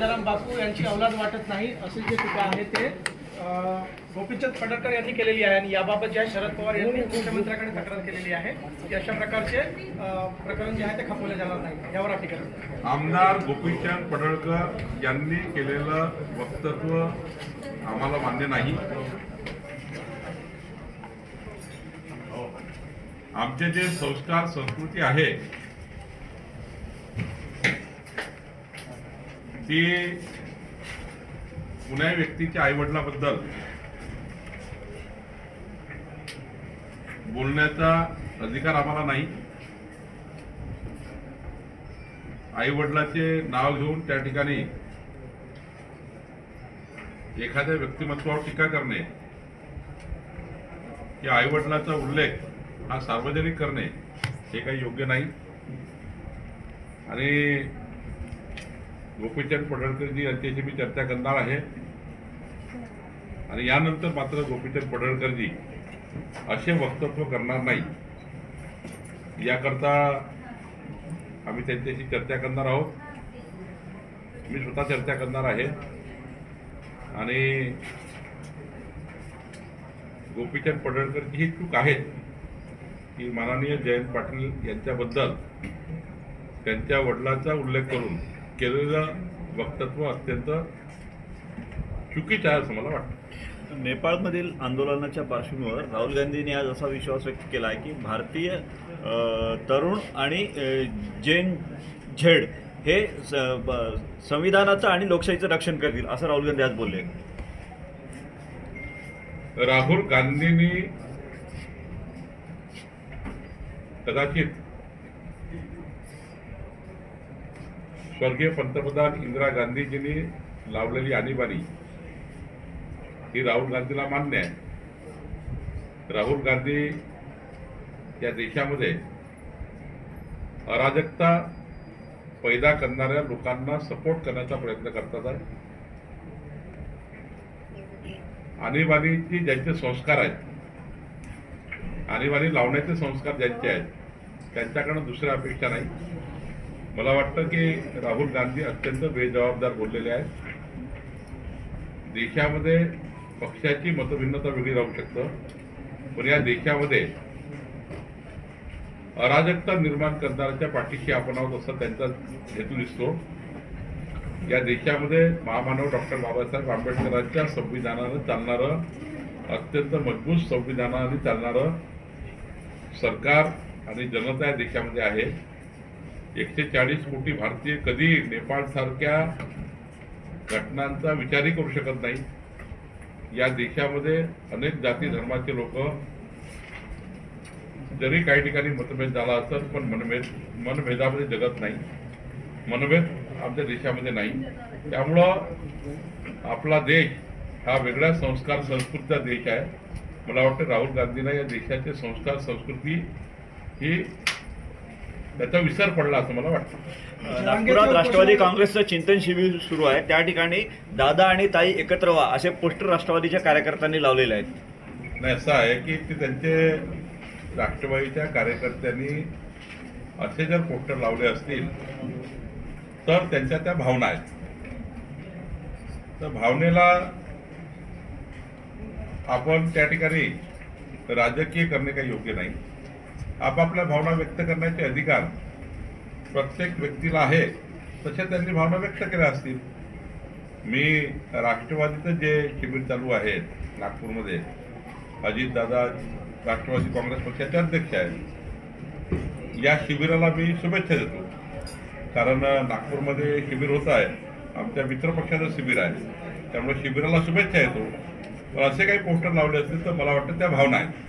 राजाराम बापू यांची औलाद वाटत नाही असे जे टीका आहे ते गोपीचंद पडळकर यांनी केलेली आहे आणि याबाबत जे शरद पवार यांनी मुख्यमंत्र्यांकडे तक्रार केलेली आहे की अशा प्रकारचे प्रकरण जे आहे ते खपवले जाणार नाही, यावर टीका करतात। आमदार गोपीचंद पडळकर यांनी केलेलं वक्तव्य आम्हाला मान्य नाही। आमचे जे संस्कार संस्कृती आहे ती कुण्या व्यक्तीच्या आईवडिलाबद्दल बोलण्याचा अधिकार आम्हाला नाही। आईवडिलाचे नाव घेऊन त्या ठिकाणी एखाद्या व्यक्तिमत्वावर टीका करणे, या आईवडिलाचा उल्लेख हा सार्वजनिक करणे हे काही योग्य नाही। आणि गोपीचंद पडळकरजी यांच्याशी मी चर्चा करणार आहे आणि यानंतर मात्र गोपीचंद पडळकरजी असे वक्तव्य करणार नाही याकरता आम्ही त्यांच्याशी चर्चा करणार आहोत। मी स्वतः चर्चा करणार आहे आणि गोपीचंद पडळकरची ही चूक आहे की माननीय जयंत पाटील यांच्याबद्दल त्यांच्या वडिलांचा उल्लेख करून केलेलं वक्तव्य अत्यंत चुकीचं आहे असं मला वाटतं। नेपाळमधील आंदोलनाच्या पार्श्वभूमीवर राहुल गांधींनी आज असा विश्वास व्यक्त केला आहे की भारतीय तरुण आणि जेन झेड हे संविधानाचं आणि लोकशाहीचं रक्षण करतील असं राहुल गांधी आज बोलले। राहुल गांधींनी कदाचित स्वर्गीय पंतप्रधान इंदिरा गांधीजींनी लावलेली आणीबाणी ही राहुल गांधीला मान्य आहे। राहुल गांधी या देशामध्ये अराजकता पैदा करणाऱ्या लोकांना सपोर्ट करण्याचा प्रयत्न करतात आहे। आणीबाणीचे ज्यांचे संस्कार आहेत, आणीबाणी लावण्याचे संस्कार ज्यांचे आहेत, त्यांच्याकडून दुसऱ्या अपेक्षा नाही। मला वाटतं की राहुल गांधी अत्यंत बेजबाबदार बोललेले आहेत। देशामध्ये पक्षाची मतभिन्नता वेगळी राहू शकतं, पण या देशामध्ये अराजकता निर्माण करणाऱ्याच्या पाठीशी आपण आहोत असा त्यांचा हेतू दिसतो। या देशामध्ये महामानव डॉक्टर बाबासाहेब आंबेडकरांच्या संविधानानं चालणारं, अत्यंत मजबूत संविधानाने चालणारं सरकार आणि जनता या देशामध्ये आहे। 140 कोटी भारतीय कधी नेपाळ सारख्या घटनांचा विचारही करू शकत नाही। या देशामध्ये अनेक जाती धर्माचे लोक, जरी काही ठिकाणी मतभेद झाला असेल पण मनभेदामध्ये जगत नाही, मनभेद आमच्या देशामध्ये नाही। त्यामुळं आपला देश हा वेगळ्या संस्कार संस्कृतीचा देश आहे। मला वाटतं राहुल गांधींना या देशाचे संस्कार संस्कृती ही त्याचा विसर पडला असं मला वाटतं। नागपुरात राष्ट्रवादी काँग्रेसचं चिंतन शिबिर सुरू आहे, त्या ठिकाणी दादा आणि ताई एकत्र व्हा असे पोस्टर राष्ट्रवादीच्या कार्यकर्त्यांनी लावलेले आहेत। नाही, असं आहे की ते त्यांचे राष्ट्रवादीच्या कार्यकर्त्यांनी असे जर पोस्टर लावले असतील तर त्यांच्या त्या भावना आहेत। तर भावनेला आपण त्या ठिकाणी राजकीय करणे काही योग्य नाही। आपापल्या भावना व्यक्त करण्याचे अधिकार प्रत्येक व्यक्तीला आहे, तशा त्यांनी भावना व्यक्त केल्या असतील। मी राष्ट्रवादीचं जे शिबिर चालू आहे नागपूरमध्ये, अजितदादा राष्ट्रवादी काँग्रेस पक्षाचे अध्यक्ष आहेत, या शिबिराला मी शुभेच्छा देतो। कारण नागपूरमध्ये शिबिर होत आहे, आमच्या मित्रपक्षाचं शिबिर आहे, त्यामुळे शिबिराला शुभेच्छा येतो। पण असे काही पोस्टर लावले असतील तर मला वाटतं त्या भावना आहेत।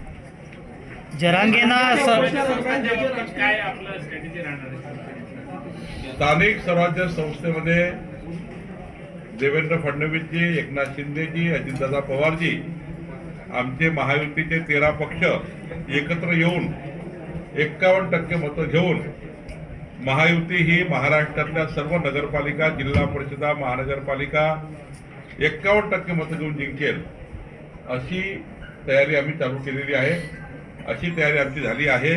स्थानिक स्वराज्य संस्थेमध्ये देवेंद्र फडणवीसजी, एकनाथ शिंदेजी, अजितदादा पवारजी, आमचे महायुतीचे 13 पक्ष एकत्र येऊन 51% मतं घेऊन महायुती ही महाराष्ट्रातल्या सर्व नगरपालिका, जिल्हा परिषदा, महानगरपालिका 51% मतं घेऊन जिंकेल अशी तयारी आम्ही चालू केलेली आहे। अशी तयारी आमची झाली आहे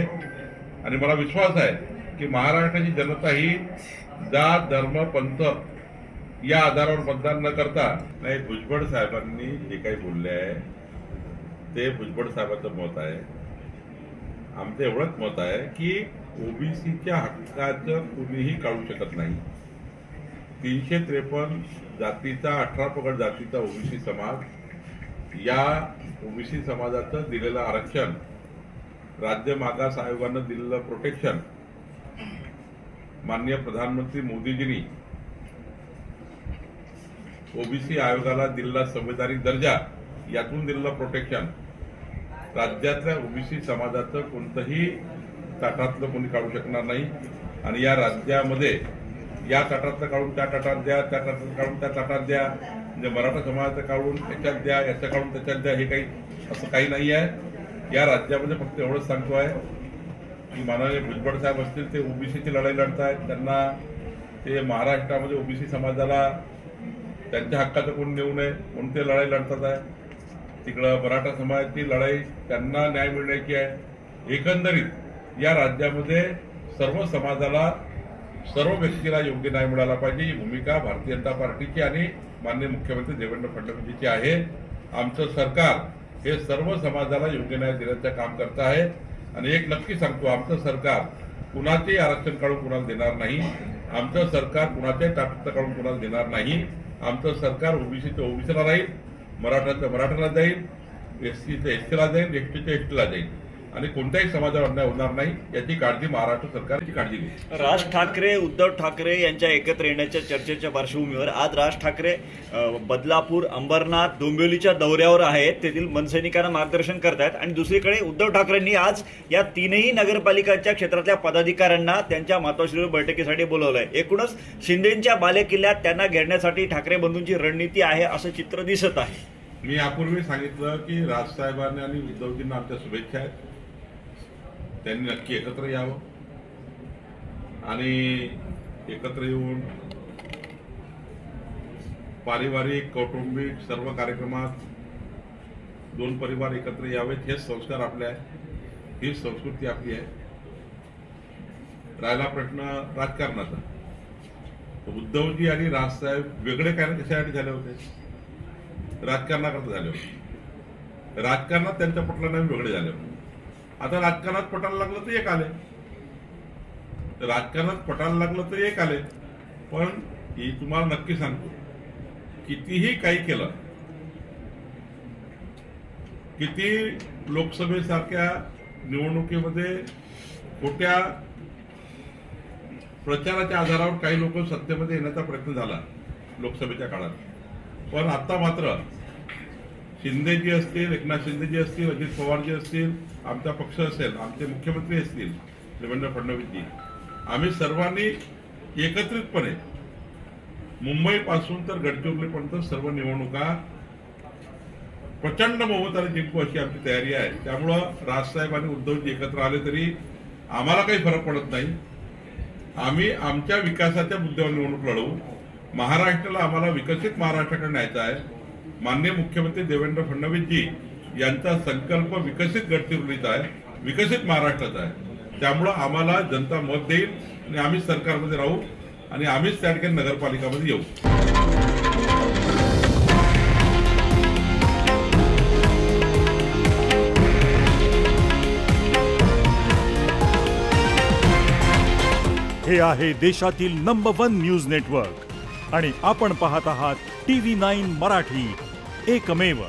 आणि मला विश्वास आहे की महाराष्ट्राची जनता ही जात, धर्म, पंथ या आधारावर मतदान न करता नाही, भुजबळ साहेबांनी जे काही बोलले आहे ते भुजबळ साहेबांचं मत आहे. आमचं एवढंच मत आहे की ओबीसीच्या हक्काचं कुणीही काढू शकत नाही. 353 जातीचा 18 पगड जातीचा ओबीसी समाज, या ओबीसी समाजाचं दिलेलं आरक्षण, राज्य मागास आयोगानं दिलेलं प्रोटेक्शन, माननीय प्रधानमंत्री मोदीजींनी ओबीसी आयोगाला दिलेला संवैधानिक दर्जा, यातून दिलेलं प्रोटेक्शन, राज्यातल्या ओबीसी समाजाचं कोणतंही ताटातलं कोणी काढू शकणार नाही. आणि या राज्यामध्ये या ताटातलं काढून त्या ताटात द्या, त्या ताटातलं काढून त्या ताटात द्या, म्हणजे मराठा समाजाचं काढून याच्यात द्या, याचं काढून त्याच्यात द्या, हे काही असं काही नाही आहे. या राज्यामध्ये फक्त एवढंच सांगतो आहे की माननीय भुजबळ साहेब असतील ते ओबीसीची लढाई लढतायत. त्यांना ते महाराष्ट्रामध्ये ओबीसी समाजाला त्यांच्या हक्काचं कोण नेऊ नये म्हणून ते लढाई लढतात आहे. तिकडं मराठा समाजाची लढाई त्यांना न्याय मिळण्याची आहे. एकंदरीत या राज्यामध्ये सर्व समाजाला, सर्व व्यक्तीला योग्य न्याय मिळाला पाहिजे, ही भूमिका भारतीय जनता पार्टीची आणि माननीय मुख्यमंत्री देवेंद्र फडणवीसची आहे. आमचं सरकार हे सर्व समाजाला योग्य न्याय देण्याचं काम करत आहे. आणि एक नक्की सांगतो, आमचं सरकार कुणाचेही आरक्षण काढून कुणाला देणार नाही. आमचं सरकार कुणाच्याही ताटातलं काढून कुणाला देणार नाही. आमचं सरकार ओबीसीचं ओबीसीला राहील, मराठाचं मराठाला जाईल, एससीचं एसटीला जाईल, एसटीचं एसटीला जाईल आणि कोणत्याही समाजावर अन्याय होणार नाही याची काळजी महाराष्ट्र सरकारची काळजी घेईल. राज ठाकरे, उद्धव ठाकरे यांच्या एकत्र येण्याच्या चर्चेच्या पार्श्वभूमीवर आज राज ठाकरे बदलापूर, अंबरनाथ, डोंबिवलीच्या दौऱ्यावर आहेत. तेथील मनसैनिकांना मार्गदर्शन करतायत. आणि दुसरीकडे उद्धव ठाकरेंनी आज या तीनही नगरपालिकांच्या क्षेत्रातल्या पदाधिकाऱ्यांना त्यांच्या मातोश्रीवर बैठकीसाठी बोलवलंय. एकूणच शिंदेंच्या बालेकिल्ल्यात त्यांना घेण्यासाठी ठाकरे बंधूंची रणनीती आहे असं चित्र दिसत आहे. मी यापूर्वी सांगितलं की राजसाहेबांनी आणि उद्धवजींना आमच्या शुभेच्छा आहेत. त्यांनी नक्की एकत्र यावं आणि एकत्र येऊन पारिवारिक, कौटुंबिक सर्व कार्यक्रमात दोन परिवार एकत्र यावेत. हेच संस्कार आपले आहेत, हीच संस्कृती आपली आहे. राहिला प्रश्न राजकारणाचा, उद्धवजी आणि राजसाहेब वेगळे काय कशासाठी झाले होते? राजकारणाकरता झाले होते. राजकारणात त्यांच्या पटलाने वेगळे झाले होते. आता राजकारणात पटायला लागलं तर एक आले, राजकारणात पटायला लागलं तर एक आले. पण ही तुम्हाला नक्की सांगतो, कितीही काही केलं, किती लोकसभेसारख्या निवडणुकीमध्ये खोट्या प्रचाराच्या आधारावर काही लोक सत्तेमध्ये येण्याचा प्रयत्न झाला लोकसभेच्या काळात, पण आता मात्र शिंदेजी असतील, एकनाथ शिंदेजी असतील, अजित पवारजी असतील, आमचा पक्ष असेल, आमचे मुख्यमंत्री असतील देवेंद्र फडणवीसजी, आम्ही सर्वांनी एकत्रितपणे मुंबईपासून तर गडचिरोलीपर्यंत सर्व निवडणुका प्रचंड बहुमताने जिंकू अशी आमची तयारी आहे. त्यामुळं राजसाहेब आणि उद्धवजी एकत्र आले तरी आम्हाला काही फरक पडत नाही. आम्ही आमच्या विकासाच्या मुद्द्यावर निवडणूक लढवू. महाराष्ट्राला आम्हाला विकसित महाराष्ट्राकडे न्यायचा आहे. माननीय मुख्यमंत्री देवेंद्र फडणवीसजी यांचा संकल्प विकसित गडचिरोलीचा आहे, विकसित महाराष्ट्राचा आहे. त्यामुळं आम्हाला जनता मत देईल आणि आम्हीच सरकारमध्ये राहू आणि आम्हीच त्या ठिकाणी नगरपालिकामध्ये येऊ. हे आहे देशातील नंबर 1 न्यूज नेटवर्क आणि आपण पाहत आहात TV9 मराठी, एकमेव.